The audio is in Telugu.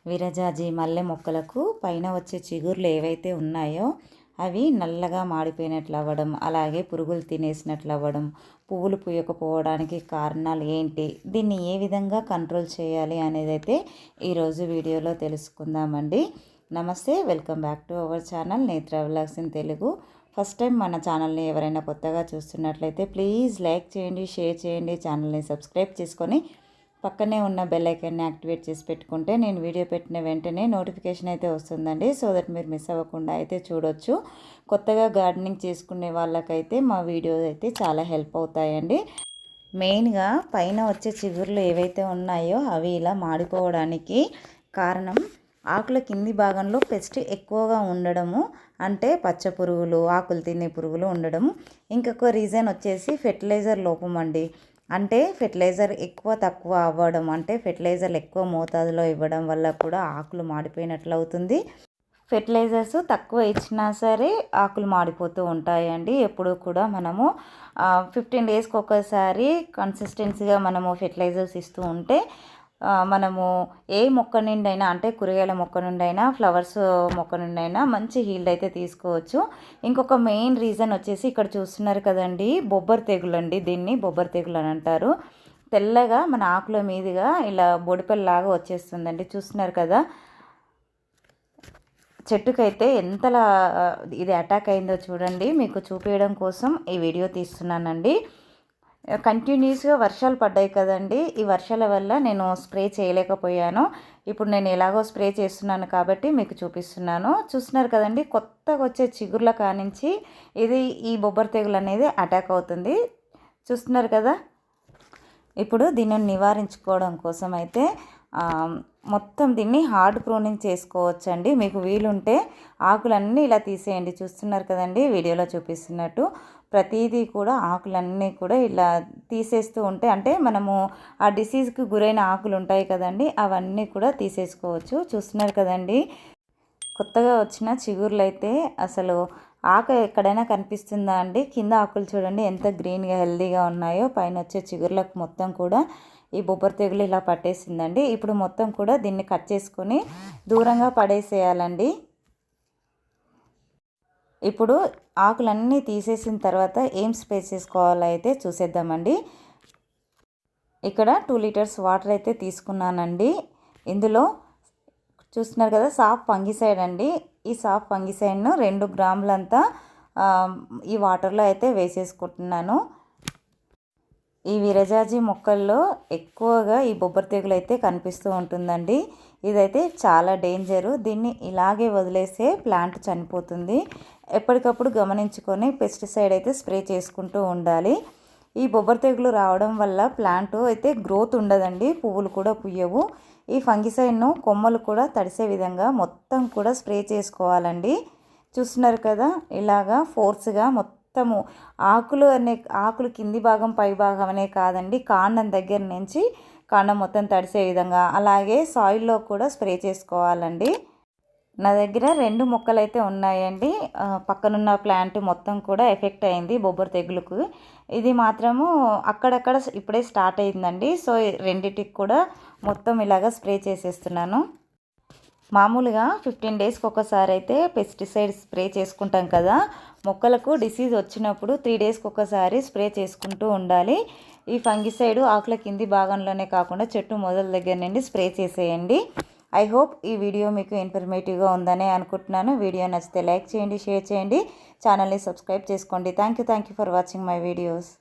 విరజాజి మల్లె మొక్కలకు పైన వచ్చే చిగుర్లు ఏవైతే ఉన్నాయో అవి నల్లగా మాడిపోయినట్లు అవ్వడం, అలాగే పురుగులు తినేసినట్లు అవ్వడం, పువ్వులు పూయకపోవడానికి కారణాలు ఏంటి, దీన్ని ఏ విధంగా కంట్రోల్ చేయాలి అనేది అయితే ఈరోజు వీడియోలో తెలుసుకుందామండి. నమస్తే, welcome back to our channel Netra vlogs in Telugu. First time మన ఛానల్ని ఎవరైనా కొత్తగా చూస్తున్నట్లయితే ప్లీజ్ లైక్ చేయండి, షేర్ చేయండి, ఛానల్ని సబ్స్క్రైబ్ చేసుకొని పక్కనే ఉన్న బెల్ ఐకాన్ని యాక్టివేట్ చేసి పెట్టుకుంటే నేను వీడియో పెట్టిన వెంటనే నోటిఫికేషన్ అయితే వస్తుందండి. సో దట్ మీరు మిస్ అవ్వకుండా అయితే చూడొచ్చు. కొత్తగా గార్డెనింగ్ చేసుకునే వాళ్ళకైతే మా వీడియోస్ అయితే చాలా హెల్ప్ అవుతాయండి. మెయిన్గా పైన వచ్చే చిగుర్లు ఏవైతే ఉన్నాయో అవి ఇలా మాడిపోవడానికి కారణం ఆకుల కింది భాగంలో పెస్ట్ ఎక్కువగా ఉండడము, అంటే పచ్చ పురుగులు, ఆకులు తినే పురుగులు ఉండడము. ఇంకొక రీజన్ వచ్చేసి ఫెర్టిలైజర్ లోపం అండి. అంటే ఫెర్టిలైజర్ ఎక్కువ తక్కువ అవ్వడం, అంటే ఫెర్టిలైజర్లు ఎక్కువ మోతాదులో ఇవ్వడం వల్ల కూడా ఆకులు మాడిపోయినట్లు అవుతుంది. ఫెర్టిలైజర్స్ తక్కువ ఇచ్చినా సరే ఆకులు మాడిపోతూ ఉంటాయండి. ఎప్పుడు కూడా మనము 15 డేస్కి ఒకసారి కన్సిస్టెన్సీగా మనము ఫెర్టిలైజర్స్ ఇస్తూ ఉంటే మనము ఏ మొక్క నుండి అయినా, అంటే కూరగాయల మొక్క నుండి అయినా, ఫ్లవర్స్ మొక్క నుండి అయినా మంచి హీల్డ్ అయితే తీసుకోవచ్చు. ఇంకొక మెయిన్ రీజన్ వచ్చేసి ఇక్కడ చూస్తున్నారు కదండి, బొబ్బర్ తెగులు అండి. దీన్ని బొబ్బర్ తెగులు అని అంటారు. తెల్లగా మన ఆకుల మీదుగా ఇలా బొడిపెల్లాగా వచ్చేస్తుందండి. చూస్తున్నారు కదా, చెట్టుకైతే ఎంతలా ఇది అటాక్ అయిందో చూడండి. మీకు చూపించడం కోసం ఈ వీడియో తీస్తున్నానండి. కంటిన్యూస్గా వర్షాలు పడ్డాయి కదండి. ఈ వర్షాల వల్ల నేను స్ప్రే చేయలేకపోయాను. ఇప్పుడు నేను ఎలాగో స్ప్రే చేస్తున్నాను కాబట్టి మీకు చూపిస్తున్నాను. చూస్తున్నారు కదండి, కొత్తగా వచ్చే చిగుర్ల కానించి ఇది ఈ బొబ్బర్ తెగులు అనేది అటాక్ అవుతుంది. చూస్తున్నారు కదా. ఇప్పుడు దీన్ని నివారించుకోవడం కోసం అయితే మొత్తం దీన్ని హార్డ్ ప్రూనింగ్ చేసుకోవచ్చండి. మీకు వీలుంటే ఆకులన్నీ ఇలా తీసేయండి. చూస్తున్నారు కదండి, వీడియోలో చూపిస్తున్నట్టు ప్రతిదీ కూడా ఆకులన్నీ కూడా ఇలా తీసేస్తూ ఉంటే, అంటే మనము ఆ డిసీజ్కి గురైన ఆకులు ఉంటాయి కదండి, అవన్నీ కూడా తీసేసుకోవచ్చు. చూస్తున్నారు కదండి, కొత్తగా వచ్చిన చిగుర్లు అయితే అసలు ఆకు ఎక్కడైనా కనిపిస్తుందా అండి? కింద ఆకులు చూడండి ఎంత గ్రీన్గా హెల్దీగా ఉన్నాయో. పైన వచ్చే చిగుర్లకు మొత్తం కూడా ఈ బొబ్బర్ తెగులు ఇలా పట్టేసిందండి. ఇప్పుడు మొత్తం కూడా దీన్ని కట్ చేసుకొని దూరంగా పడేసేయాలండి. ఇప్పుడు ఆకులన్నీ తీసేసిన తర్వాత ఏం స్ప్రే చేసుకోవాలో అయితే చూసేద్దామండి. ఇక్కడ 2 లీటర్స్ వాటర్ అయితే తీసుకున్నానండి. ఇందులో చూస్తున్నారు కదా, సాఫ్ ఫంగిసైడ్ అండి. ఈ సాఫ్ ఫంగిసైడ్ను 2 గ్రాములంతా ఈ వాటర్లో అయితే వేసేసుకుంటున్నాను. ఈ విరజాజి మొక్కల్లో ఎక్కువగా ఈ బొబ్బర్ తెగులు అయితే కనిపిస్తూ ఉంటుందండి. ఇదైతే చాలా డేంజరు. దీన్ని ఇలాగే వదిలేస్తే ప్లాంట్ చనిపోతుంది. ఎప్పటికప్పుడు గమనించుకొని పెస్టిసైడ్ అయితే స్ప్రే చేసుకుంటూ ఉండాలి. ఈ బొబ్బర్ తెగులు రావడం వల్ల ప్లాంట్ అయితే గ్రోత్ ఉండదండి, పువ్వులు కూడా పుయ్యవు. ఈ ఫంగిసైడ్ను కొమ్మలు కూడా తడిసే విధంగా మొత్తం కూడా స్ప్రే చేసుకోవాలండి. చూస్తున్నారు కదా, ఇలాగా ఫోర్స్గా మొత్తము ఆకులు కింది భాగం పై భాగం అనే కాదండి, కాండం దగ్గర నుంచి కాండం మొత్తం తడిసే విధంగా, అలాగే సాయిల్లో కూడా స్ప్రే చేసుకోవాలండి. నా దగ్గర 2 మొక్కలు అయితే ఉన్నాయండి. పక్కనున్న ప్లాంట్ మొత్తం కూడా ఎఫెక్ట్ అయింది బొబ్బర్ తెగులుకు. ఇది మాత్రము అక్కడక్కడ ఇప్పుడే స్టార్ట్ అయిందండి. సో రెండిటికి కూడా మొత్తం ఇలాగా స్ప్రే చేసేస్తున్నాను. మామూలుగా 15 డేస్కి ఒకసారి అయితే పెస్టిసైడ్ స్ప్రే చేసుకుంటాం కదా. మొక్కలకు డిసీజ్ వచ్చినప్పుడు 3 డేస్కి ఒకసారి స్ప్రే చేసుకుంటూ ఉండాలి. ఈ ఫంగిసైడ్ ఆకుల కింది భాగంలోనే కాకుండా చెట్టు మొదల దగ్గర నుండి స్ప్రే చేసేయండి. ఐ హోప్ ఈ వీడియో మీకు ఇన్ఫర్మేటివ్గా ఉందనే అనుకుంటున్నాను. వీడియో నచ్చితే లైక్ చేయండి, షేర్ చేయండి, ఛానల్ని సబ్స్క్రైబ్ చేసుకోండి. Thank you for watching my videos.